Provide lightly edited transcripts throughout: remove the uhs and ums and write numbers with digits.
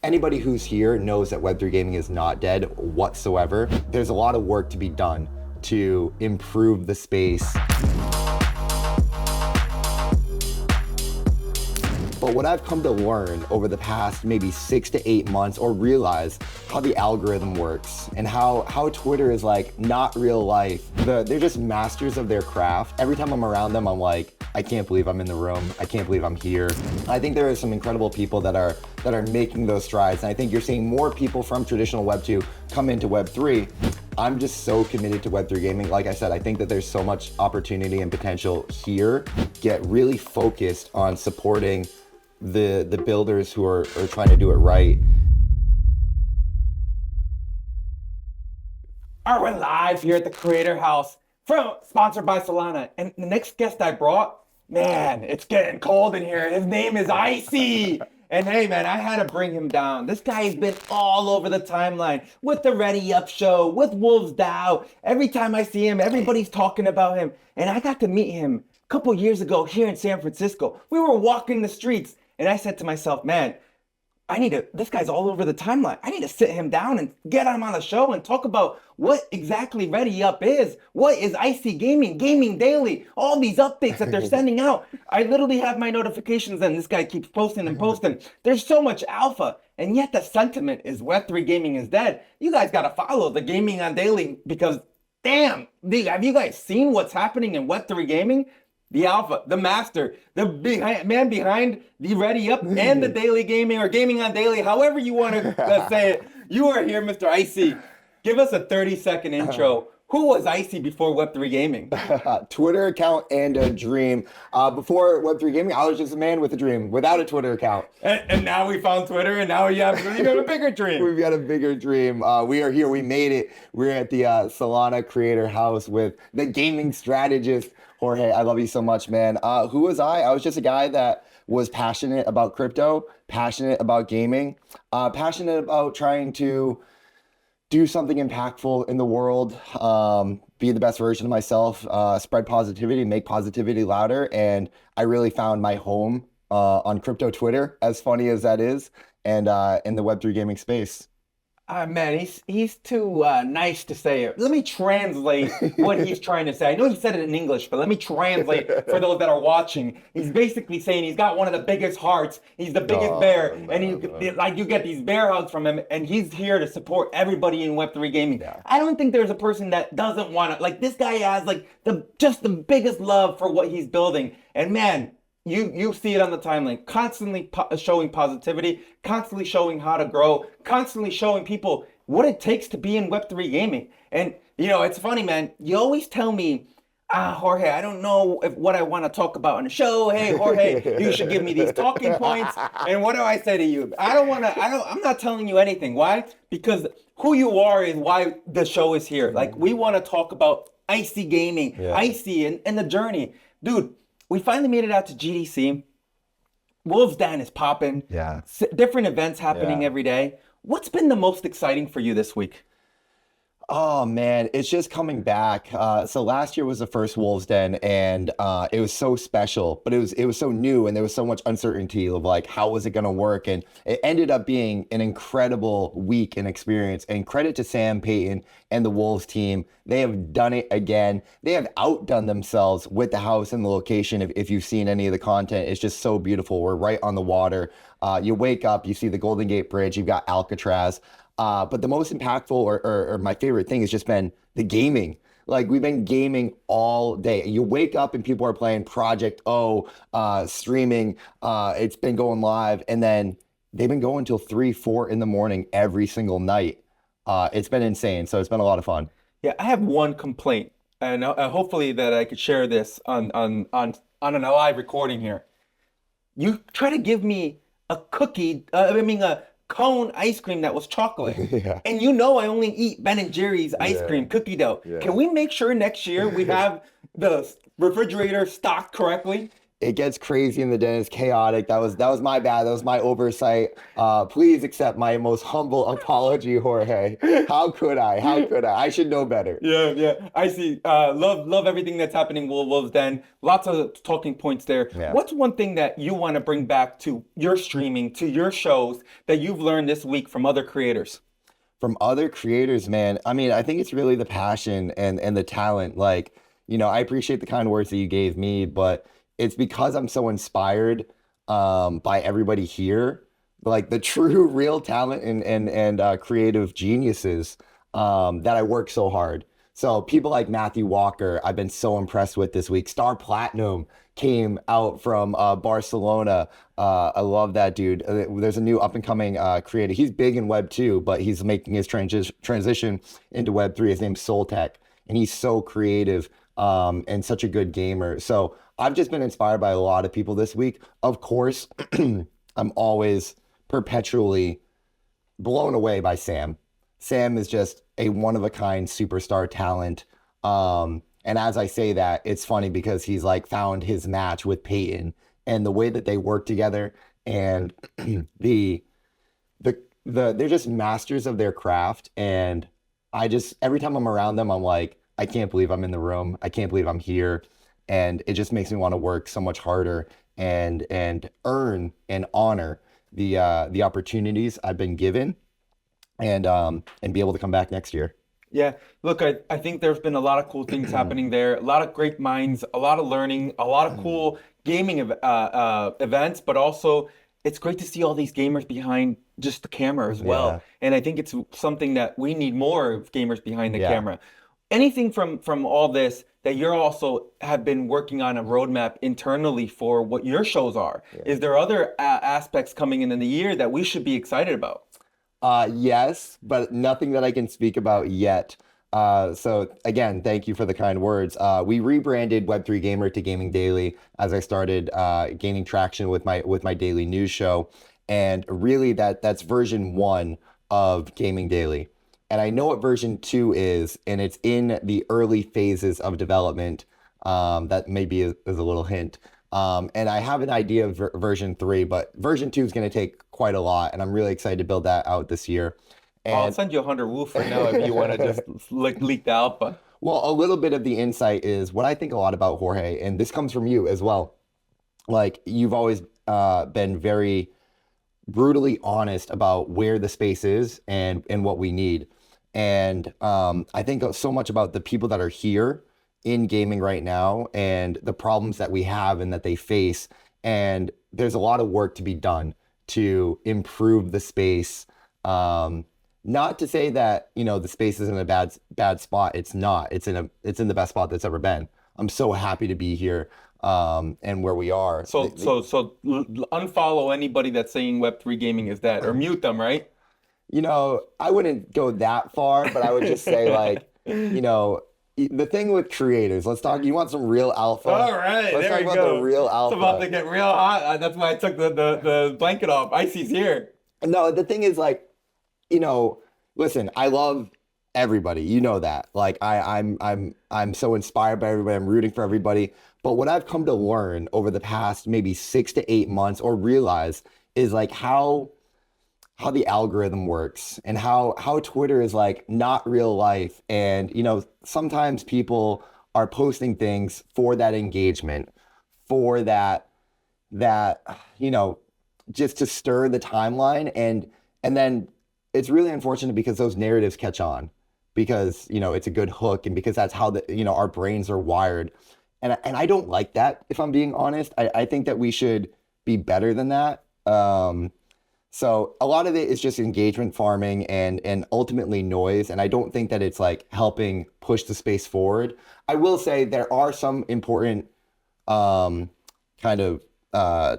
Anybody who's here knows that Web3 gaming is not dead whatsoever. There's a lot of work to be done to improve the space. But what I've come to learn over the past maybe 6 to 8 months, or realize how the algorithm works and how Twitter is like not real life. They're just masters of their craft. Every time I'm around them, I'm like, I can't believe I'm in the room. I can't believe I'm here. I think there are some incredible people that are making those strides. And I think you're seeing more people from traditional Web 2 come into Web 3. I'm just so committed to Web3 gaming. Like I said, I think that there's so much opportunity and potential here. Get really focused on supporting the builders who are trying to do it right. All right, we're live here at the Creator House, sponsored by Solana. And the next guest I brought, man, it's getting cold in here. His name is Iceyyy. And hey, man, I had to bring him down. This guy has been all over the timeline with the Ready Up show, with Wolves DAO. Every time I see him, everybody's talking about him. And I got to meet him a couple years ago here in San Francisco. We were walking the streets. And I said to myself, man, this guy's all over the timeline. I need to sit him down and get him on the show and talk about what exactly Ready Up is. What is Iceyyy Gaming, Gaming Daily, all these updates that they're sending out. I literally have my notifications and this guy keeps posting and posting. There's so much alpha. And yet the sentiment is Web3 gaming is dead. You guys got to follow the Gaming on Daily because damn, have you guys seen what's happening in Web3 gaming? The alpha, the master, the man behind the Ready Up and the Daily Gaming or Gaming on Daily, however you want to say it. You are here, Mr. Iceyyy. Give us a 30-second intro. Who was Iceyyy before Web3 gaming? Twitter account and a dream. Before Web3 gaming, I was just a man with a dream, without a Twitter account. And now we found Twitter, and now you have a bigger dream. We've got a bigger dream. We are here. We made it. We're at the Solana Creator House with the gaming strategist, Jorge. I love you so much, man. Who was I? I was just a guy that was passionate about crypto, passionate about gaming, passionate about trying to do something impactful in the world, be the best version of myself, spread positivity, make positivity louder. And I really found my home on crypto Twitter, as funny as that is, and in the Web3 gaming space. Man, he's too nice to say it. Let me translate what he's trying to say. I know he said it in English, but let me translate for those that are watching. He's basically saying he's got one of the biggest hearts. He's the biggest bear, and you get these bear hugs from him, and he's here to support everybody in Web3 gaming. Yeah. I don't think there's a person that doesn't want to. Like this guy has like just the biggest love for what he's building, and man. You see it on the timeline, constantly showing positivity, constantly showing how to grow, constantly showing people what it takes to be in Web3 gaming. And, it's funny, man. You always tell me, Jorge, I don't know what I want to talk about on the show. Hey, Jorge, you should give me these talking points. And what do I say to you? I'm not telling you anything. Why? Because who you are is why the show is here. Like, we want to talk about Iceyyy Gaming, Iceyyy and the journey. Dude, we finally made it out to GDC. Wolves DAO is popping. Yeah. Different events happening every day. What's been the most exciting for you this week? Oh man, it's just coming back. So last year was the first Wolves Den, and it was so special, but it was so new, and there was so much uncertainty of like how was it going to work, and it ended up being an incredible week and experience. And credit to Sam Payton and the Wolves team, they have done it again. They have outdone themselves with the house and the location. If you've seen any of the content, it's just so beautiful. We're right on the water. You wake up, you see the Golden Gate Bridge, you've got Alcatraz. But the most impactful or my favorite thing has just been the gaming. Like we've been gaming all day. You wake up and people are playing Project O, streaming. It's been going live, and then they've been going till 3, 4 in the morning every single night. It's been insane. So it's been a lot of fun. Yeah, I have one complaint, and hopefully that I could share this on a live recording here. You try to give me a cookie. A cone ice cream that was chocolate. And I only eat Ben & Jerry's ice cream cookie dough. Can we make sure next year we have the refrigerator stocked correctly? it gets crazy in the den. It's chaotic. That was my bad. That was my oversight. Please accept my most humble apology, Jorge. How could I? How could I? I should know better. Yeah, yeah. I see. Love everything that's happening, Wolves Den. Lots of talking points there. Yeah. What's one thing that you want to bring back to your streaming, to your shows that you've learned this week from other creators? From other creators, man. I mean, I think it's really the passion and the talent. Like, I appreciate the kind words that you gave me, but it's because I'm so inspired by everybody here, like the true real talent and creative geniuses that I work so hard. So people like Matthew Walker, I've been so impressed with this week. Star Platinum came out from Barcelona. I love that dude. There's a new up and coming creator. He's big in Web 2, but he's making his transition into Web 3. His name's Soltech, and he's so creative and such a good gamer. So I've just been inspired by a lot of people this week. Of course, I'm always perpetually blown away by Sam. Sam is just a one-of-a-kind superstar talent. And as I say that, it's funny because he's like found his match with Peyton and the way that they work together and the they're just masters of their craft. And I just every time I'm around them, I'm like, I can't believe I'm in the room. I can't believe I'm here. And it just makes me want to work so much harder and earn and honor the opportunities I've been given and be able to come back next year. Yeah, look, I think there's been a lot of cool things happening there, a lot of great minds, a lot of learning, a lot of cool gaming events, but also it's great to see all these gamers behind just the camera as well. Yeah. And I think it's something that we need more of gamers behind the Yeah. camera. Anything from all this that you're also have been working on a roadmap internally for what your shows are? Is there other aspects coming in the year that we should be excited about? Yes, but nothing that I can speak about yet. So again, thank you for the kind words. We rebranded Web3 Gamer to Gaming Daily as I started gaining traction with my daily news show, and really that's version 1 of Gaming Daily. And I know what version 2 is, and it's in the early phases of development. That maybe is a little hint. And I have an idea of version 3, but version 2 is going to take quite a lot, and I'm really excited to build that out this year. I'll And send you 100 woof right now if you want to just leak the alpha. well, a little bit of the insight is what I think a lot about Jorge, and this comes from you as well. Like you've always been very brutally honest about where the space is and what we need. And I think so much about the people that are here in gaming right now and the problems that we have and that they face. And there's a lot of work to be done to improve the space. Not to say that, the space is in a bad spot. It's not. It's in the best spot that's ever been. I'm so happy to be here and where we are. So unfollow anybody that's saying Web3 gaming is dead or mute them, right? I wouldn't go that far, but I would just say like, the thing with creators, let's talk, you want some real alpha? All right, Let's there talk we about go. the real It's alpha. about to get real hot. That's why I took the blanket off. Icey's here. No, the thing is like, listen, I love everybody. You know that. Like I'm so inspired by everybody. I'm rooting for everybody. But what I've come to learn over the past maybe 6 to 8 months or realize is like how the algorithm works and how Twitter is like not real life. And, sometimes people are posting things for that engagement, for that, just to stir the timeline. And then it's really unfortunate because those narratives catch on because, it's a good hook and because that's how our brains are wired. And I don't like that, if I'm being honest. I think that we should be better than that. So a lot of it is just engagement farming and ultimately noise. And I don't think that it's like helping push the space forward. I will say there are some important kind of, I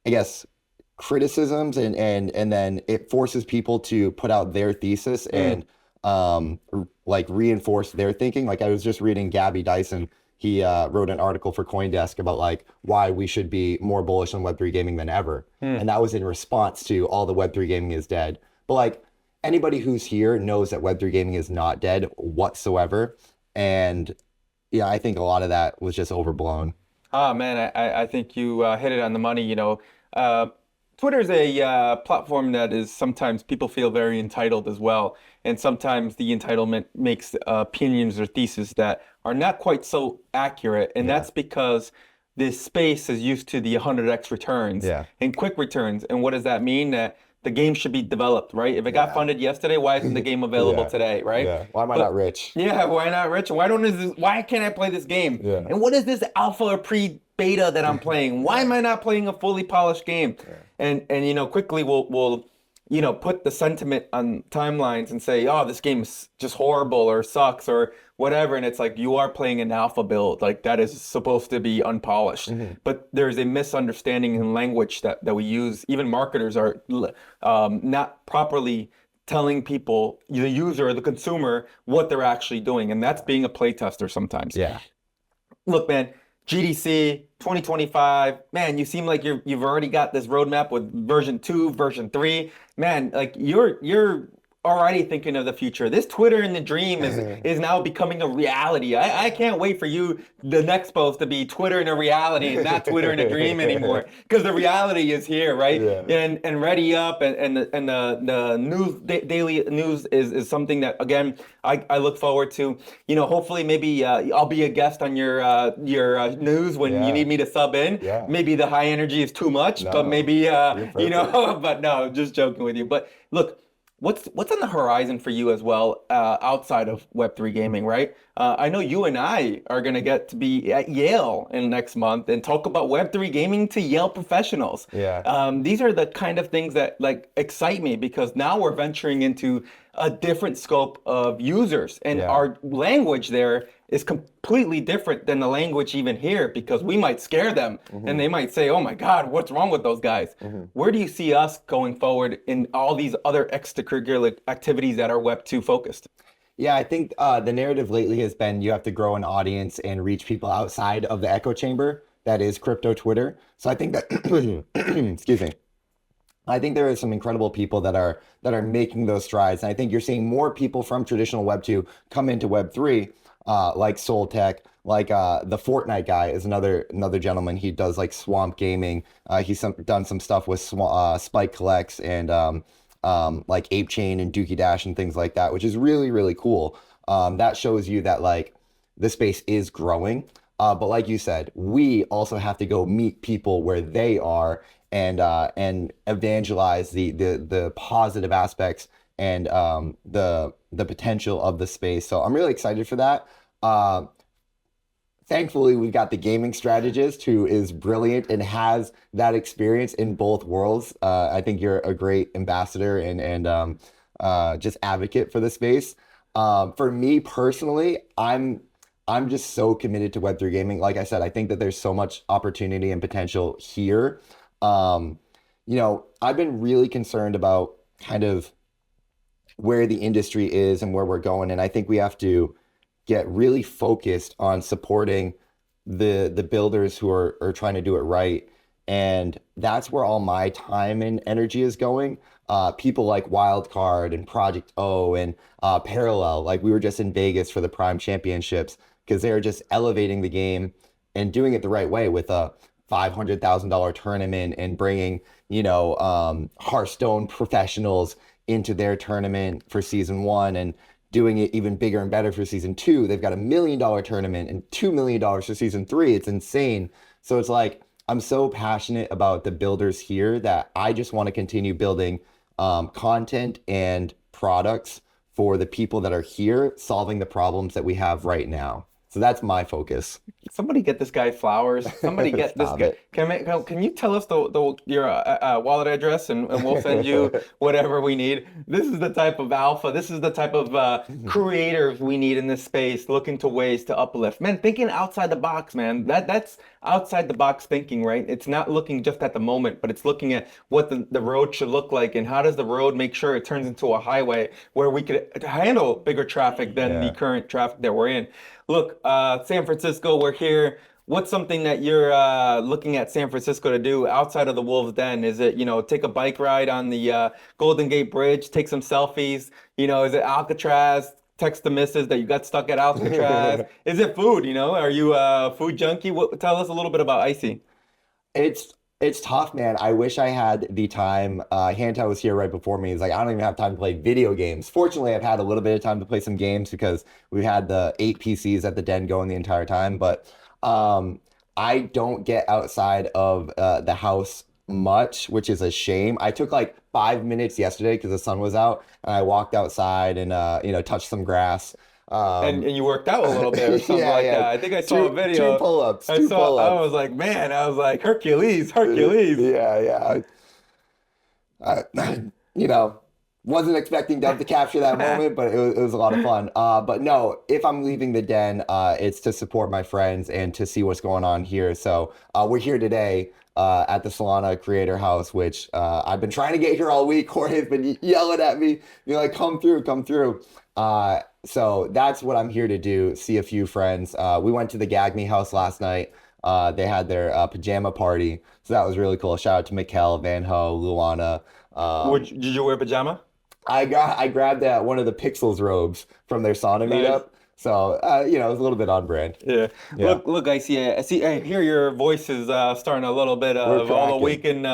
guess, criticisms and then it forces people to put out their thesis and like reinforce their thinking. Like I was just reading Gabby Dyson. He wrote an article for CoinDesk about like why we should be more bullish on Web3 gaming than ever. And that was in response to all the Web3 gaming is dead. But like anybody who's here knows that Web3 gaming is not dead whatsoever. And yeah, I think a lot of that was just overblown. Ah, man, I think you hit it on the money. Uh, Twitter's a platform that is sometimes people feel very entitled as well. And sometimes the entitlement makes opinions or theses that are not quite so accurate. And Yeah. that's because this space is used to the 100x returns Yeah. and quick returns. And what does that mean? That the game should be developed, right? If it got Yeah. funded yesterday, why isn't the game available Yeah. today, right? Yeah. Why am I not But rich? yeah, why not, Rich? Why can't I play this game? Yeah. And what is this alpha or pre-beta that I'm playing? Why am I not playing a fully polished game? Yeah. And quickly we'll put the sentiment on timelines and say, oh, this game is just horrible or sucks or whatever. And it's like you are playing an alpha build, like that is supposed to be unpolished. Mhm. But there's a misunderstanding in language that we use. Even marketers are not properly telling people, the user or the consumer, what they're actually doing. And that's being a playtester sometimes. Yeah. Look, man, GDC 2025, man, you seem like you've already got this roadmap with version 2, version 3. Man, like you're already thinking of the future. This Twitter in the dream is now becoming a reality. I can't wait for you, the next post, to be Twitter in a reality and not Twitter in a dream anymore. Because the reality is here, right? Yeah. And Ready Up and the news daily news is something that again I look forward to. Hopefully maybe I'll be a guest on your news when you Yeah. need me to sub in. Yeah. Maybe the high energy is too much, but No, maybe you're perfect. but no, just joking with you. But look, what's on the horizon for you as well, outside of Web3 gaming, right? I know you and I are gonna get to be at Yale in next month and talk about Web3 gaming to Yale professionals. Yeah. These are the kind of things that like excite me because now we're venturing into a different scope of users, and Yeah. our language there is completely different than the language even here because we might scare them and they might say, "Oh my God, what's wrong with those guys?" Where do you see us going forward in all these other extracurricular activities that are Web2 focused? Yeah, I think the narrative lately has been you have to grow an audience and reach people outside of the echo chamber that is crypto Twitter. So I think that, excuse me, I think there are some incredible people that are making those strides. And I think you're seeing more people from traditional Web 2 come into Web 3, like Soul Tech, like the Fortnite guy is another gentleman. He does like Swamp Gaming. He's done some stuff with Spike Collects and like Ape Chain and Dookie Dash and things like that, which is really, really cool. That shows you that like the space is growing. But like you said, we also have to go meet people where they are and evangelize the positive aspects and the potential of the space. So I'm really excited for that. Thankfully, we've got the gaming strategist who is brilliant and has that experience in both worlds. I think you're a great ambassador and just advocate for the space. For me personally, I'm just so committed to Web3 gaming. Like I said, I think that there's so much opportunity and potential here. Um, I've been really concerned about kind of where the industry is and where we're going, and I think we have to get really focused on supporting the builders who are trying to do it right. And that's where all my time and energy is going. People like Wildcard and Project O and Parallel, like we were just in Vegas for the Prime Championships because they're just elevating the game and doing it the right way with a $500,000 tournament and bringing, Hearthstone professionals into their tournament for season 1 and doing it even bigger and better for season 2. They've got $1 million tournament and $2 million for season 3. It's insane. So it's like, I'm so passionate about the builders here that I just want to continue building content and products for the people that are here, solving the problems that we have right now. So that's my focus. Somebody get this guy flowers. Somebody get this Stop guy. it. Can you tell us your wallet address and we'll send you whatever we need. This is the type of alpha. This is the type of creators we need in this space, looking to ways to uplift. Man, thinking outside the box, man. That's outside the box thinking, right? It's not looking just at the moment, but it's looking at what the road should look like and how does the road make sure it turns into a highway where we could handle bigger traffic than the Yeah. current traffic that we're in. Look, San Francisco, we're here. What's something that you're looking at San Francisco to do outside of the Wolves Den? Is it, take a bike ride on the Golden Gate Bridge, take some selfies? Is it Alcatraz, text the missus that you got stuck at Alcatraz. Is it food, you know? Are you a food junkie? Tell us a little bit about Iceyyy. It's tough, man. I wish I had the time. Hanta was here right before me. He's like, I don't even have time to play video games. Fortunately, I've had a little bit of time to play some games because we had the 8 PCs at the den going the entire time. But I don't get outside of the house much, which is a shame. I took like 5 minutes yesterday because the sun was out, and I walked outside and touched some grass. And you worked out a little bit or something Yeah, like yeah. that. I think I saw a video. Two pull-ups. I was like, man, I was like, Hercules. Yeah. Wasn't expecting Dove to capture that moment, but it was a lot of fun. But no, if I'm leaving the den, it's to support my friends and to see what's going on here. So we're here today at the Solana Creator House, which I've been trying to get here all week. Jorge's been yelling at me, being like, come through. So that's what I'm here to do, see a few friends. We went to the Gagme house last night. They had their pajama party, so that was really cool. Shout out to Mikkel, Van Ho, Luana. Did you wear pajama? I grabbed one of the Pixels robes from their sauna meetup. So it was a little bit on brand. Yeah. Look, I hear your voice is starting a little bit of all the weekend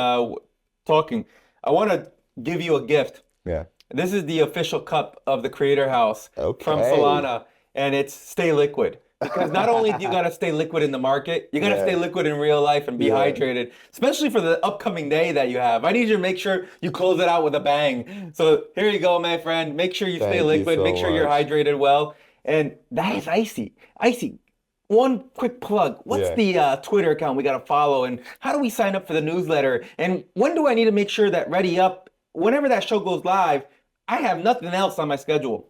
talking. I want to give you a gift. Yeah. This is the official cup of the Creator House from Okay. Solana, and it's Stay Liquid. Because not only do you got to stay liquid in the market, you got to stay liquid in real life and be hydrated, especially for the upcoming day that you have. I need you to make sure you close it out with a bang. So here you go, my friend. Make sure you stay liquid. Make sure you're hydrated well. And that is Iceyyy. Iceyyy, one quick plug. What's the Twitter account we got to follow? And how do we sign up for the newsletter? And when do I need to make sure that Ready Up, whenever that show goes live, I have nothing else on my schedule?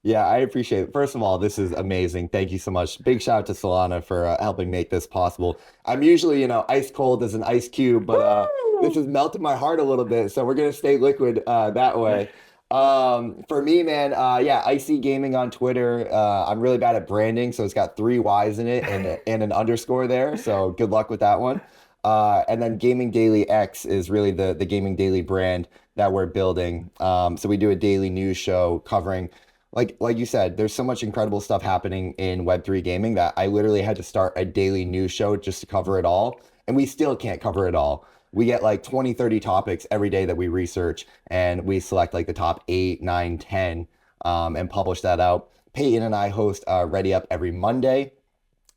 Yeah, I appreciate it. First of all, this is amazing. Thank you so much. Big shout out to Solana for helping make this possible. I'm usually, ice cold as an ice cube, but this has melted my heart a little bit. So we're going to stay liquid that way. For me, man, Iceyyy Gaming on Twitter. I'm really bad at branding, so it's got 3 Y's in it and an underscore there. So good luck with that one. And then Gaming Daily X is really the Gaming Daily brand that we're building. So we do a daily news show covering, like you said, there's so much incredible stuff happening in Web3 gaming that I literally had to start a daily news show just to cover it all. And we still can't cover it all. We get like 20, 30 topics every day that we research, and we select like the top 8, 9, 10, and publish that out. Peyton and I host Ready Up every Monday.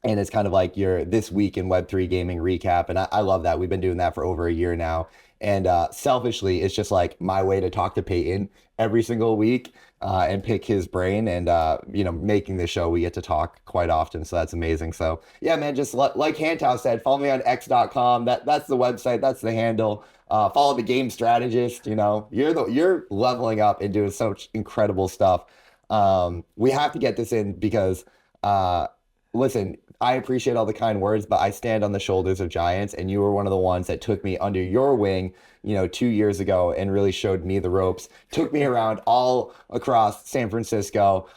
And it's kind of like your This Week in Web3 Gaming recap. And I love that. We've been doing that for over a year now. And selfishly, it's just like my way to talk to Peyton every single week and pick his brain. And, making the show, we get to talk quite often. So that's amazing. So, yeah, man, just like Hantao said, follow me on x.com. That's the website. That's the handle. Follow the Game Strategist. You're leveling up and doing so much incredible stuff. We have to get this in because, listen, I appreciate all the kind words, but I stand on the shoulders of giants, and you were one of the ones that took me under your wing, 2 years ago and really showed me the ropes, took me around all across San Francisco,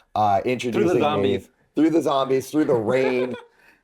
introducing through the zombies, through the rain.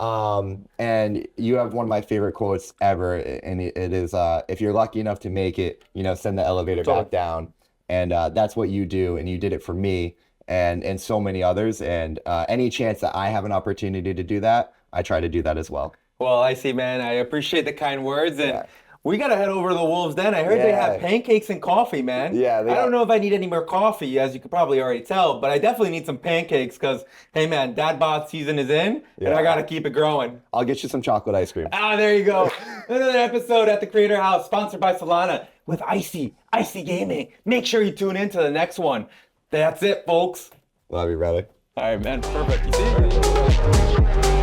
And you have one of my favorite quotes ever, and it is, if you're lucky enough to make it, send the elevator back down. And that's what you do, and you did it for me. And so many others. And any chance that I have an opportunity to do that, I try to do that as well. Well, Iceyyy, man, I appreciate the kind words. And we got to head over to the Wolves Den. I heard they have pancakes and coffee, man. Yeah. I don't know if I need any more coffee, as you could probably already tell, but I definitely need some pancakes because, hey, man, dad bod season is in, and I got to keep it growing. I'll get you some chocolate ice cream. There you go. Another episode at the Creator House, sponsored by Solana with Iceyyy Gaming. Make sure you tune in to the next one. That's it, folks. Love you, brother. All right, man. Perfect. You see?